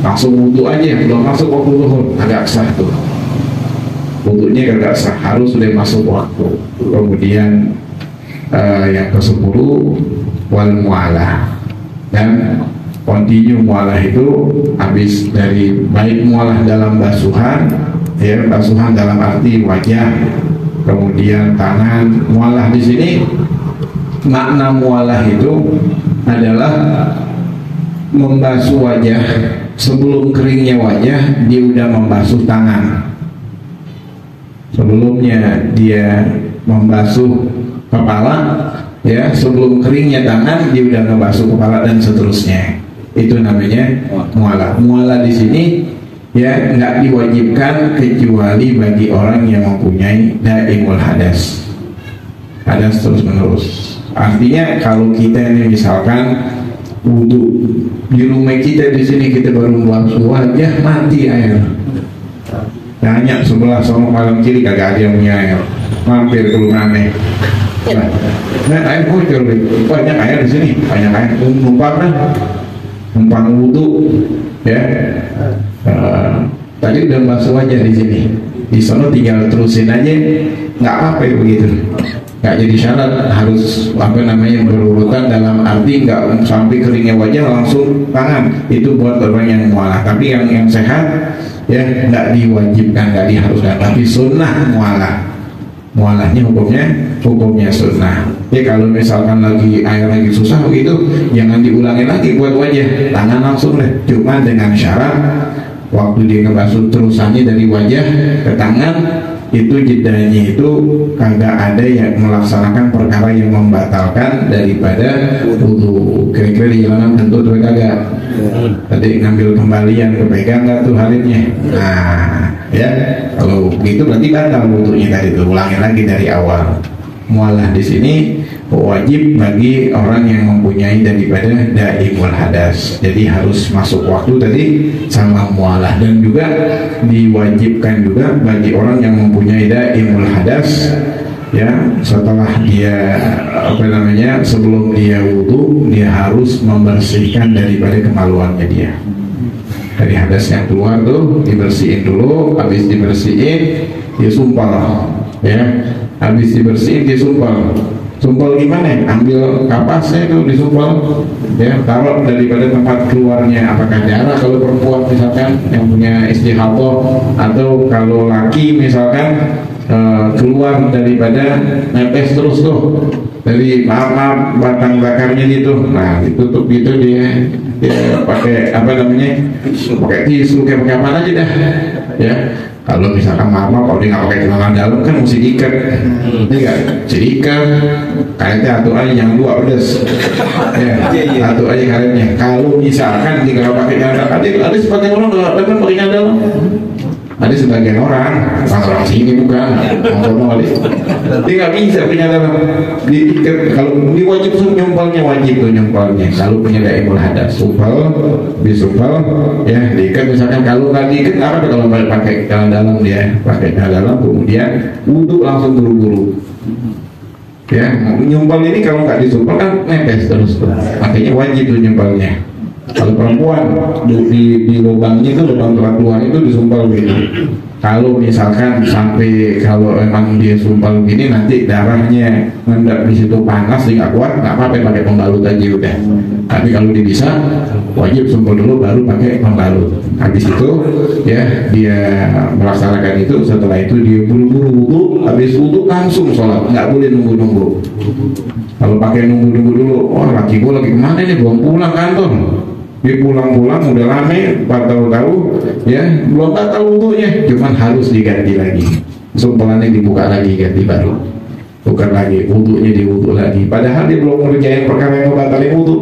langsung wudhu aja, belum masuk waktu zuhur, agak sah tuh. Wudhunya agak sah, harus sudah masuk waktu. Kemudian yang ke-10 wal mualah, dan continue mualah itu habis dari baik mualah dalam basuhan, ya basuhan dalam arti wajah, kemudian tangan. Mualah di sini makna mualah itu adalah membasuh wajah sebelum keringnya wajah, dia udah membasuh tangan. Sebelumnya dia membasuh kepala, ya sebelum keringnya tangan dia udah membasuh kepala dan seterusnya. Itu namanya mualah. Mualah di sini ya nggak diwajibkan kecuali bagi orang yang mempunyai daimul hadas, hadas terus menerus. Artinya kalau kita ini misalkan wudhu di rumah kita, di sini kita baru membasuh wajah, mati air, tanya sebelah sama malam kiri kagak ada yang punya air, mampir ke rumah aneh, nah air bocor, banyak air di sini, banyak air, numpang wudhu, ya. Tadi udah basuh wajah di sini, di sana tinggal terusin aja, nggak apa-apa begitu. Nggak jadi syarat harus berurutan, dalam arti nggak sampai keringnya wajah langsung tangan, itu buat orang yang mualah. Tapi yang sehat ya nggak diwajibkan, nggak diharuskan, tapi sunnah mualah. Mualahnya hukumnya sunnah. Ya kalau misalkan air lagi susah begitu, jangan diulangi lagi buat wajah, tangan langsung deh. Cuma dengan syarat waktu dia ngebasuh terusannya dari wajah ke tangan, itu jedanya itu kagak ada yang melaksanakan perkara yang membatalkan daripada wudhu. Kira-kira di jalanan tentu tuh kagak. Tadi ngambil kembalian, kepegang nggak tuh harimnya. Nah, ya kalau begitu berarti batal wudhunya tadi tuh. Ulangi lagi dari awal. Mualah di sini wajib bagi orang yang mempunyai daripada daimul hadas. Jadi harus masuk waktu tadi sama mualah, dan juga diwajibkan juga bagi orang yang mempunyai daimul hadas, ya setelah dia sebelum dia wudhu, dia harus membersihkan daripada kemaluannya dia. Dari hadas yang keluar tuh dibersihin dulu, habis dibersihin dia sumpal, ya habis dibersihin dia sumpal. Sumpal gimana? Ambil kapasnya itu disumpal, ya taruh daripada tempat keluarnya, apakah darah kalau perempuan misalkan yang punya istihadah, atau kalau laki misalkan keluar daripada netes terus tuh dari batang bakarnya gitu. Nah ditutup gitu, dia pakai pakai tisu, kayak pakai apa aja dah, ya. Kalau misalkan kalau dia nggak pakai celana dalam kan mesti diikat, mesti diikat. Karetnya satu aja, jangan dua pedes, ya satu aja karetnya. Kalau misalkan dia nggak pakai celana dalam, ada sebagian orang nggak pakai celana dalam. Ada sebagian orang sini bukan, dia nggak bisa punya dalam diikat. Kalau diwajib nyumpalnya, wajib tuh nyumpalnya. Kalau punya daimul hadas, sumpal, disumpal, ya diikat. Misalkan kalau nggak diikat apa? Kalau pakai celana dalam, dia pakai celana dalam, kemudian wudhu langsung buru-buru. Ya nyumpal ini kalau nggak disumpal kan nepes terus tuh, makanya wajib tuh nyumpalnya. Kalau perempuan di lubangnya itu, lubang keluar itu disumpal gitu. Kalau misalkan sampai kalau emang dia sumpal begini, nanti darahnya ngendap di situ, panas dia nggak kuat, nggak apa-apa pakai pembalut aja udah. Tapi kalau dia bisa, wajib sumpal dulu baru pakai pembalut. Habis itu ya dia melaksanakan itu. Setelah itu dia buru-buru wudhu, habis wudhu langsung sholat, nggak boleh nunggu-nunggu. Kalau pakai nunggu-nunggu dulu, laki gue lagi kemana nih, belum pulang kantor. Dia pulang-pulang udah lama, tahu-tahu ya belum batal wudhunya, cuman harus diganti lagi, sumpelannya dibuka lagi, ganti baru, bukan lagi wudhunya, diwudhu lagi. Padahal dia belum mengerjain perkara yang membatalkan wudhu,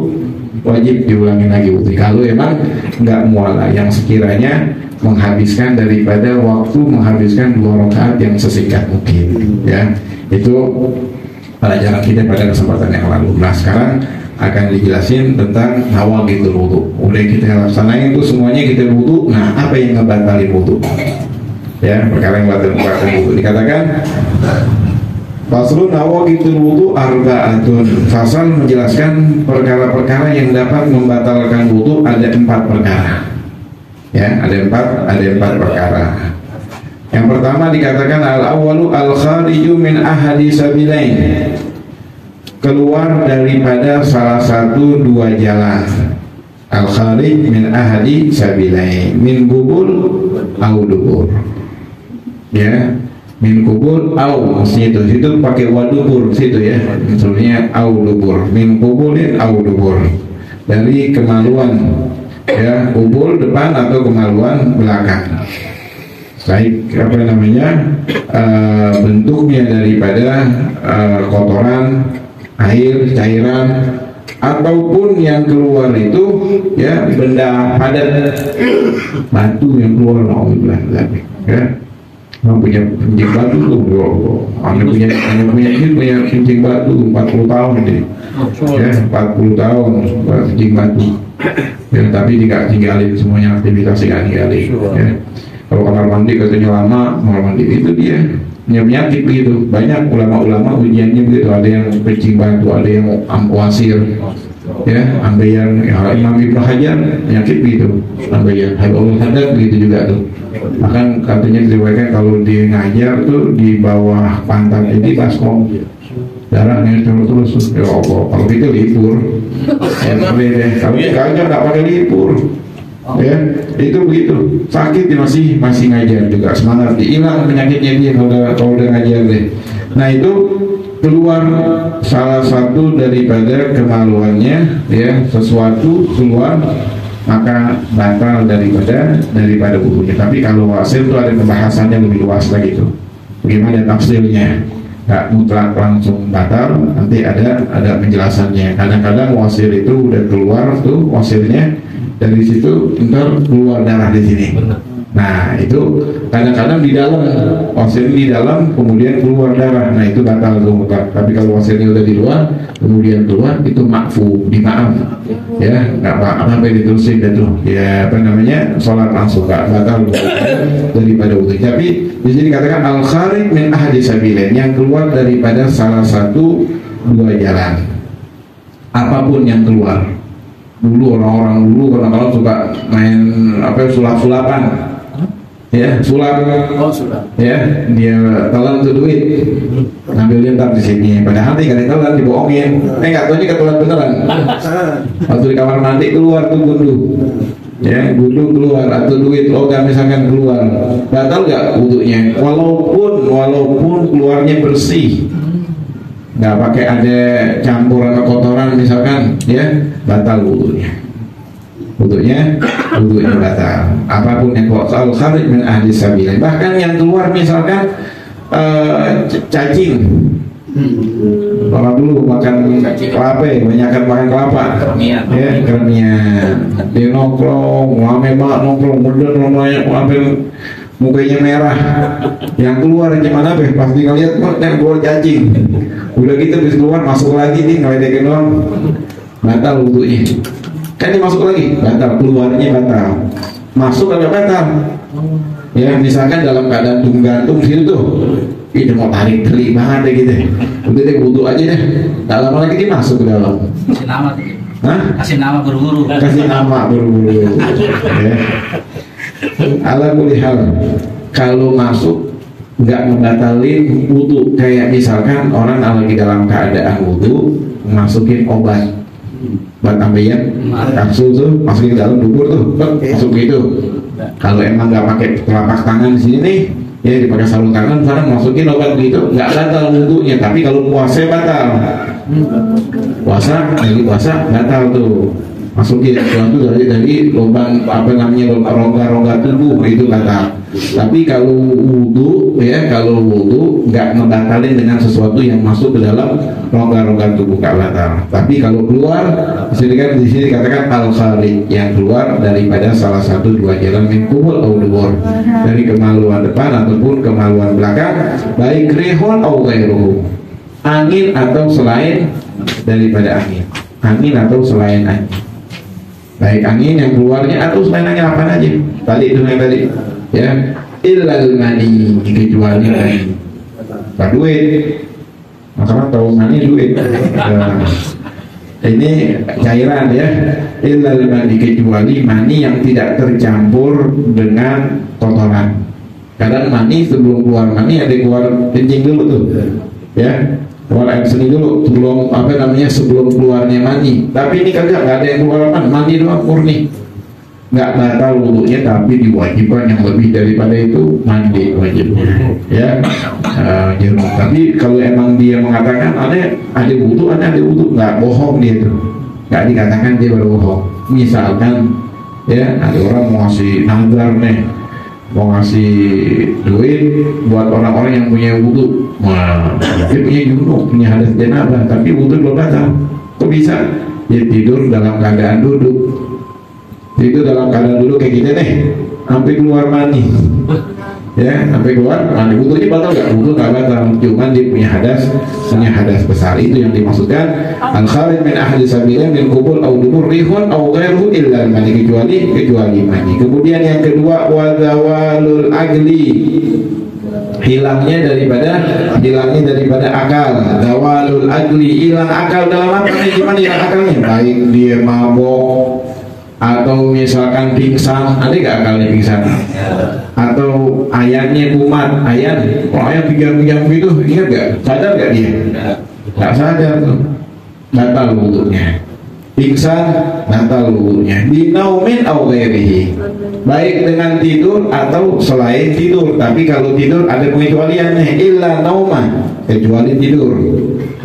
wajib diulangi lagi wudhu. Kalau emang nggak mualah, yang sekiranya menghabiskan daripada waktu, menghabiskan 2 rakaat yang sesingkat mungkin, ya itu pelajaran kita pada kesempatan yang lalu. Nah sekarang akan dijelasin tentang nawaqidul wudhu. Udah kita laksanain itu semuanya, kita wudhu. Nah apa yang ngebatalin wudhu? Ya perkara yang ngebatalin wudhu dikatakan Faslun nawaqitul wudu arba'atun. Fasal menjelaskan perkara-perkara yang dapat membatalkan wudu ada 4 perkara. Ya, ada empat perkara. Yang pertama dikatakan al-awwalu al-khariju min ahadi sabilain. Keluar daripada salah satu 2 jalan. Al-kharij min ahadi sabilain, min kubur au dubur. Ya, min kubur au situ pakai wadubur situ ya. Maksudnya au dubur, min kuburin au dubur. Dari kemaluan ya, kubur depan atau kemaluan belakang. Baik bentuknya daripada kotoran, air, cairan, ataupun yang keluar itu ya benda padat, batu yang keluar, ya. Orang punya kencing batu tuh, Anda punya kencing batu 40 tahun ini, ya 40 tahun kencing batu, ya tapi tidak tinggalin semuanya, aktivitas tidak tinggalin, ya. Kalau kamar mandi katanya lama, kamar mandi itu dia punya penyakit begitu. Banyak ulama-ulama ujiannya begitu, ada yang kencing batu, ada yang wasir, ya, ambeyan. Ya, Imam Ibnu Hajar penyakit begitu, ambeyan. Habibul Haddad begitu juga tuh. Bahkan katanya diriwayatkan kalau dia ngajar tuh di bawah pantat ini baskom, darahnya terus. Ya Allah, kalau itu libur. Kalau ngajar nggak pakai libur. Ya, itu begitu. Sakit dia masih ngajar juga, semangat hilang penyakitnya dia kalau udah ngajar deh. Nah itu keluar salah satu daripada kemaluannya, ya, sesuatu keluar maka batal daripada wudunya. Tapi kalau wasir itu ada pembahasannya lebih luas lagi tuh. Bagaimana tafsirnya? Nggak mutlak langsung batal, nanti ada penjelasannya. Kadang-kadang wasir itu udah keluar tuh wasirnya, dari situ ntar keluar darah di sini. Nah itu kadang-kadang di dalam wasir di dalam kemudian keluar darah. Nah itu batal tuh mutlak. Tapi kalau wasirnya udah di luar kemudian keluar itu makfu, dimaaf, ya nggak apa-apa diterusin dan tuh ya sholat langsung nggak batal daripada wudu. Tapi di sini katakan al kharij min ahadi sabilain, yang keluar daripada salah satu 2 jalan, apapun yang keluar. Dulu orang-orang dulu kadang-kadang suka main sulap-sulapan, ya sulap, ya dia telan tuh duit, ngambilnya ntar di sini, padahal dia nggak telan, dibohongin, nggak tahu ini ketelan beneran. Waktu di kamar mandi keluar tuh gundu, ya gundu keluar atau duit logam misalkan keluar, batal nggak wudunya? Walaupun keluarnya bersih, nggak pakai ada campuran kotoran misalkan, ya batal wudunya batal. Apapun yang keluar kharij min ahli sabilain, bahkan yang keluar misalkan cacing. Kalau dulu makan kelapa, banyakkan makan kelapa, ya kermian, dia nongkrong, mukanya merah, yang keluar gimana pasti ngeliat kok yang keluar cacing. Udah gitu habis keluar masuk lagi nih ngeledekin doang, batal wudunya. Kan dia masuk lagi batal, keluarnya batal, masuk agak batal. Ya misalkan dalam keadaan gantung situ tuh, itu mau tarik teli banget deh gitu, udah deh wudu aja deh, tak lama lagi dia masuk ke dalam. Kasih nama, kasih nama buru-buru. Ya. Ala kulli hal, kalau masuk nggak membatalin wudu. Kayak misalkan orang lagi dalam keadaan wudu masukin obat ambeien, kapsul tuh masukin ke dalam dubur tuh, masuk gitu. Kalau emang nggak pakai telapak tangan di sini nih, ya dipakai sarung tangan, sekarang masukin obat gitu, nggak batal wudunya. Tapi kalau puasa batal, puasa batal tuh. Masukin sesuatu dari lubang rongga-rongga tubuh itu batal. Tapi kalau wudu nggak membatalin dengan sesuatu yang masuk ke dalam rongga-rongga tubuh, nggak batal. Tapi kalau keluar di sini katakan al kharij, yang keluar daripada salah satu 2 jalan min kubul au dubur, dari kemaluan depan ataupun kemaluan belakang, baik rihun au ghairuhu, angin atau selain daripada angin atau selain angin. Baik angin yang keluarnya atau selain angin apa aja. Tadi itu yang tadi, ya illal mani, kecuali mani. Duit Karena tahu mani duit. Nah, ini cairan ya, illal mani, kecuali mani yang tidak tercampur dengan kotoran. Kadang mani sebelum keluar mani ada keluar kencing dulu tuh, ya, keluar air seni dulu, sebelum sebelum keluarnya mani. Tapi ini kagak, nggak ada yang keluar mani doang murni. Nggak batal wudunya, tapi diwajibkan yang lebih daripada itu mandi wajibnya, ya. Tapi kalau emang dia mengatakan ada wudu, nggak bohong dia tuh, nggak dikatakan dia berbohong. Misalkan ya ada orang mau ngasih nazar nih, mau ngasih duit buat orang-orang yang punya wudu, dia punya junub, punya hadas janabah, tapi wudu belum batal. Kok bisa? Dia tidur dalam keadaan duduk. Itu dalam keadaan dulu kayak gini nih, sampai keluar mani, ya, sampai keluar mani. Wudunya batal nggak? Wudu nggak batal, cuman dia punya hadas besar. Itu yang dimaksudkan al kharij min ahli sabilah min qubul au dubur rihun au ghairuhu illa mani, kecuali mani. Kemudian yang kedua wa zawalul agli, hilangnya daripada akal. Zawalul agli, hilang akal dalam apa nih? Gimana hilang akalnya? Baik dia mabok atau misalkan pingsan, ada nggak akalnya pingsan? Atau ayatnya kumat, ayat pinggang gitu, ingat nggak? Sadar nggak dia? Nggak sadar tuh, batal wudunya. Pingsan, batal wudunya. Binaumin au ghairihi, baik dengan tidur atau selain tidur. Tapi kalau tidur ada pengecualiannya, illa nauman, kecuali tidur.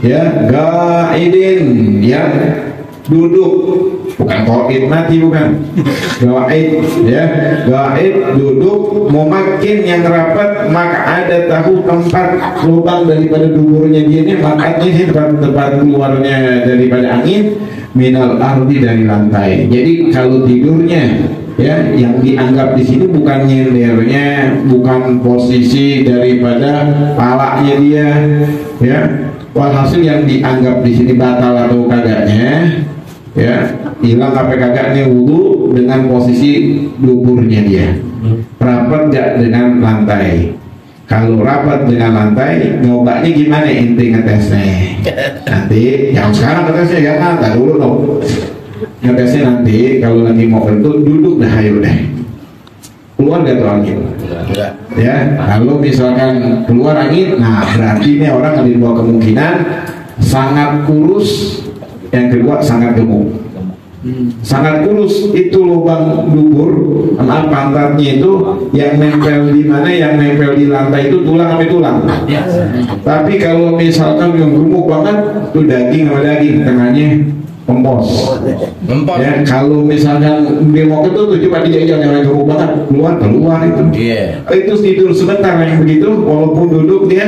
Ya, gaidin, ya, duduk, bukan qaid mati, bukan gaid, ya, gaid duduk, memakin yang rapat, maka ada tahu tempat lubang daripada duburnya dia ini, makanya ini tempat keluarnya daripada angin, minal ardi, dari lantai. Jadi kalau tidurnya, ya, yang dianggap di sini bukan nyendernya, bukan posisi daripada palanya dia, ya. Walhasil yang dianggap di sini batal atau kagaknya, ya, hilang apa kagaknya wudu dengan posisi duburnya dia. Rapat gak dengan lantai? Kalau rapat dengan lantai, nyobanya gimana inti ngetesnya? Nanti, yang sekarang ngetesnya jangan, tak dulu dong. Ngetesnya nanti, kalau lagi mau kentut, duduk dah, ayo deh. Keluar gak tuh angin? Ya, kalau misalkan keluar angin, nah berarti ini orang ada dua kemungkinan: sangat kurus, yang kedua sangat gemuk. Sangat kurus itu lubang dubur, pantatnya itu yang nempel di mana? Yang nempel di lantai itu tulang sampai tulang. Tapi kalau misalkan yang gemuk banget, itu daging sama daging, tengahnya pempos. Ya, kalau misalkan dia mau ketut, coba dijajal yang gemuk banget, keluar itu. Itu tidur sebentar yang begitu, walaupun duduk dia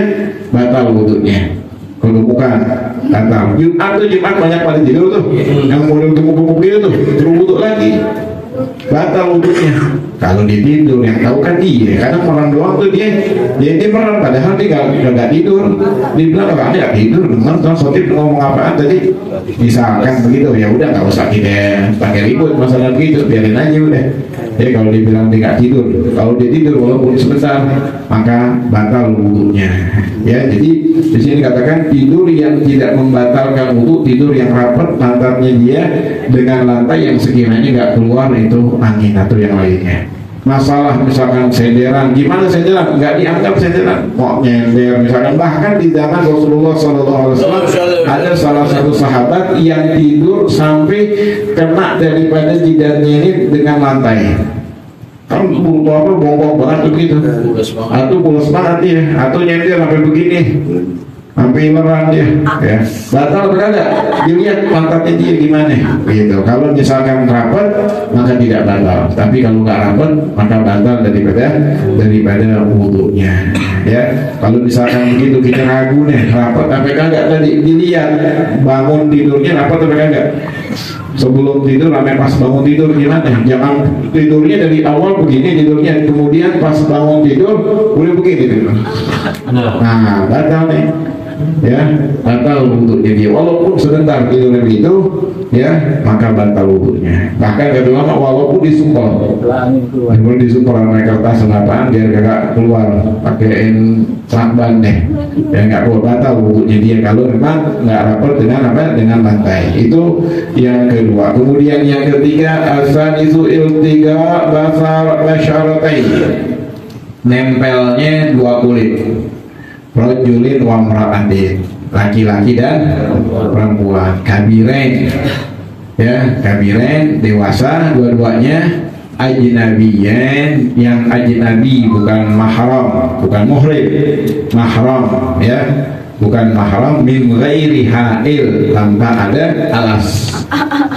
batal wudunya. Kalau bukan batal. Jumat banyak pada tidur tuh, yang model gemuk-gemuk itu tuh, terus wudhu lagi, batal wudunya. Kalau dia tidur, yang tahu kan dia, karena orang doang tuh dia merem, padahal dia nggak tidur. Dia bilang nggak tidur, bener kan khotib ngomong apaan tadi? Misalkan begitu, ya udah nggak usah kita pakai ribut masalah begitu, biarin aja udah. Ya kalau dibilang dia nggak tidur, kalau dia tidur walaupun sebentar, maka batal wudunya. Ya, jadi di sini katakan tidur yang tidak membatalkan wudu, tidur yang rapat pantatnya dia dengan lantai yang sekiranya nggak keluar itu angin atau yang lainnya. Masalah misalkan senderan, gimana senderan? Nggak dianggap senderan, kok nyender misalkan. Bahkan di zaman Rasulullah SAW ada salah satu sahabat yang tidur sampai kena daripada jidatnya ini dengan lantai. Kan bongkok banget begitu, atau pulas banget dia, atau nyender sampai begini, sampai merah dia, ya. Batal berada, dilihat pantatnya dia gimana, gitu. Kalau misalkan rapat, maka tidak batal. Tapi kalau nggak rapat, maka batal daripada wudunya. Ya, kalau misalkan begitu kita ragu nih, rapat sampai kagak tadi dilihat bangun tidurnya rapat sampai kagak. Sebelum tidur sampai pas bangun tidur gimana? Jangan tidurnya dari awal begini tidurnya, kemudian pas bangun tidur boleh begini tidur. Nah, batal nih. ya batal wudhunya dia, walaupun sebentar tidurnya begitu ya, maka batal wudhunya. Bahkan kata ulama walaupun disumpel pakai kertas senapaan biar kagak keluar, pakaiin samban deh ya, nggak keluar, batal wudhunya dia kalau memang nggak rapor dengan apa, dengan lantai. Itu yang kedua. Kemudian yang ketiga, asanisu iltiga basar basyaratain, nempelnya dua kulit, rajulin wa mra'atin, laki-laki dan perempuan, kabiren ya, kabiren dewasa dua-duanya, ajnabiyan yang ajnabi bukan mahram, bukan muhrim, mahram ya, bukan mahram, min ghairi hail, tanpa ada alas,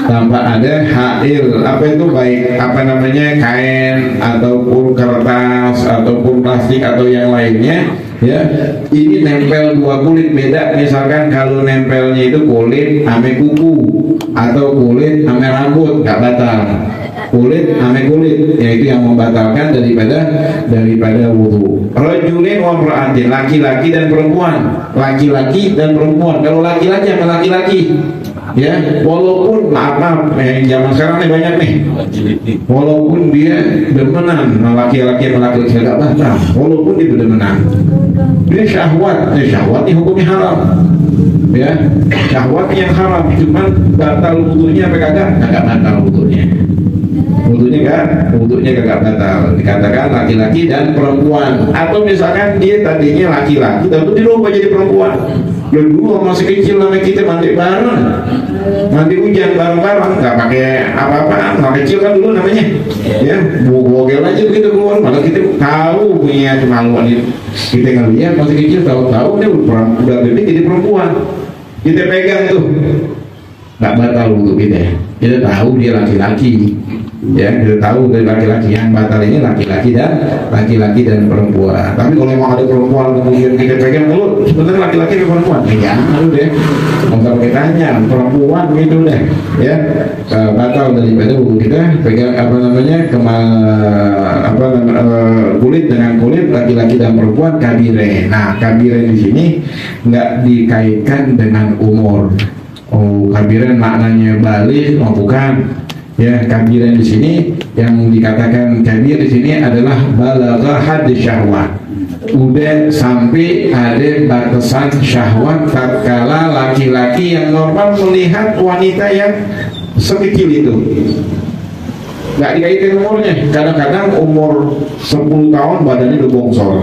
tanpa ada hail. Apa itu? Baik apa namanya, kain ataupun kertas ataupun plastik atau yang lainnya ya. Ini nempel dua kulit, beda misalkan kalau nempelnya itu kulit ame kuku atau kulit ame rambut, nggak batal. Kulit ame kulit, yaitu yang membatalkan daripada wudhu. Rajulin wa imra'atin, laki-laki dan perempuan, laki-laki dan perempuan. Kalau laki-laki sama laki-laki ya, walaupun maaf zaman sekarang nih banyak nih, walaupun dia demenan laki-laki sama laki-laki nggak batal, walaupun dia demenan, dia syahwat, syahwat ini hukumnya haram ya, syahwat yang haram, cuman batal wudhunya apa kagak? Kagak batal wudhunya. Wudhunya kagak batal. Dikatakan laki-laki dan perempuan. Atau misalkan dia tadinya laki-laki tapi dia lupa jadi perempuan. Dulu masih kecil namanya kita mandi bareng, mandi hujan bareng-bareng, nggak pakai apa-apa. Nah kecil kan dulu namanya ya, bogel aja begitu keluar. Malah kita tahu punya kemaluan itu. Kita ngeliat masih kecil, tahu-tahu dia udah gede jadi perempuan. Kita pegang tuh, nggak batal wudhu kita. Kita tahu dia laki-laki ya, kita tahu dari laki-laki. Yang batal ini laki-laki dan perempuan. Tapi kalau memang ada perempuan kemudian kita pegang dulu, sebenarnya laki-laki dan perempuan ya, jangan deh, nggak usah pakai tanya, perempuan gitu deh ya, batal daripada wudhu kita. Pegang apa namanya, kulit dengan kulit, laki-laki dan perempuan, kabiren. Nah kabiren di sini nggak dikaitkan dengan umur. Oh, kabiren maknanya balik, oh bukan. Ya, kabiran di sini yang dikatakan kabir di sini adalah balagha hadd syahwat. Udah sampai ada batasan syahwat tatkala laki-laki yang normal melihat wanita yang sekecil itu. Nggak dikaitkan umurnya. Kadang-kadang umur 10 tahun badannya udah bongsor.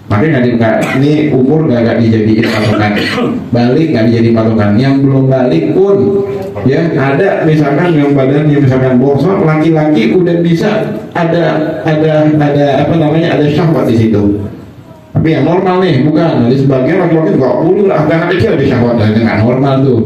Makanya ini umur nggak dijadiin patokan, balik nggak dijadiin patokan. Yang belum balik pun ya ada, misalkan yang badannya misalkan bongsor, laki-laki udah bisa ada apa namanya, ada syahwat di situ. Tapi yang normal nih bukan. Jadi sebagian laki-laki nggak boleh lah, karena kecil ada syahwat, dan nggak normal tuh.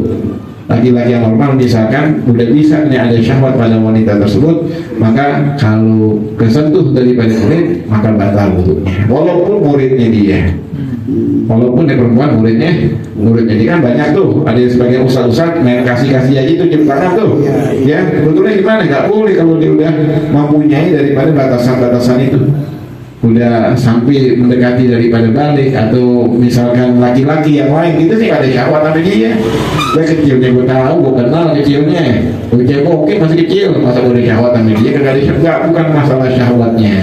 Laki-laki yang normal misalkan udah bisa nih ada syahwat pada wanita tersebut, maka kalau kesentuh daripada kulit maka batal wudhunya, walaupun muridnya dia, walaupun dia perempuan muridnya dia kan banyak tuh, ada sebagian ustaz-ustaz main kasih-kasih aja itu jam tangan tuh ya, sebetulnya gimana, nggak boleh kalau dia udah mempunyai daripada batasan-batasan itu, udah sampai mendekati daripada balik. Atau misalkan laki-laki yang lain itu sih ada syahwat sama dia kecilnya, gue tahu, gue kenal kecilnya, gue cebok, oke masih kecil, masa gue ada syahwat sama dia, kagak ada syahwat, bukan masalah syahwatnya.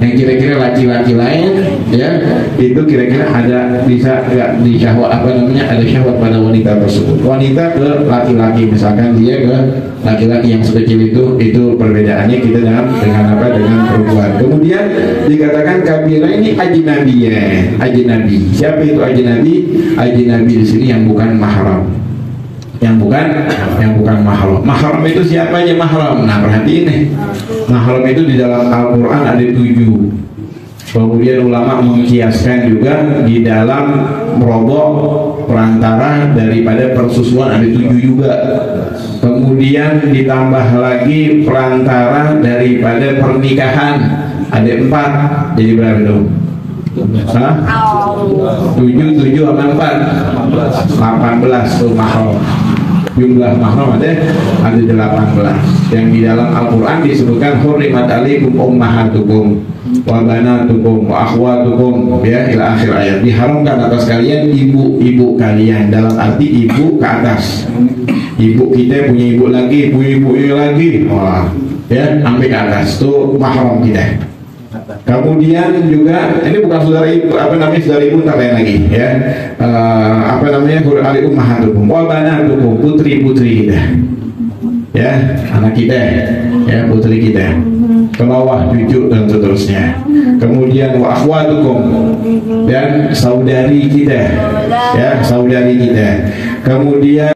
Yang kira-kira laki-laki lain ya, itu kira-kira ada bisa nggak di syahwat, apa namanya, ada syahwat pada wanita tersebut, wanita ke laki-laki, misalkan dia ke laki-laki yang sekecil itu perbedaannya kita dengan apa, dengan perempuan. Kemudian dikatakan kabirah ini ajnabi. Siapa itu ajnabi? Ajnabi di sini yang bukan mahram, yang bukan mahram. Mahram itu siapa aja mahram? Nah perhatiin nih, mahram itu di dalam Al-Quran ada 7. Kemudian ulama mengkiaskan juga di dalam merobok perantara daripada persusuan ada 7 juga. Kemudian ditambah lagi perantara daripada pernikahan ada 4. Jadi berapa dong? 7 sama 4 18 tuh mahram. jumlah mahram ada 18 yang di dalam Al-Quran disebutkan hurrimat alaikum ummahatukum wa banatukum wa akhwatukum ya ila akhir ayat. Diharamkan atas kalian ibu-ibu kalian, dalam arti ibu ke atas. Ibu kita punya ibu lagi, ibu lagi, wah ya sampai ke atas tuh mahram kita. Kemudian juga ini bukan saudara ibu, apa namanya saudara ibu tak lain lagi ya, apa namanya hurul ali ummahatukum wa banatukum, putri kita ya, anak kita ya, putri kita ke bawah, cucu dan seterusnya. Kemudian wa akhwatukum, dan saudari kita ya, saudari kita. Kemudian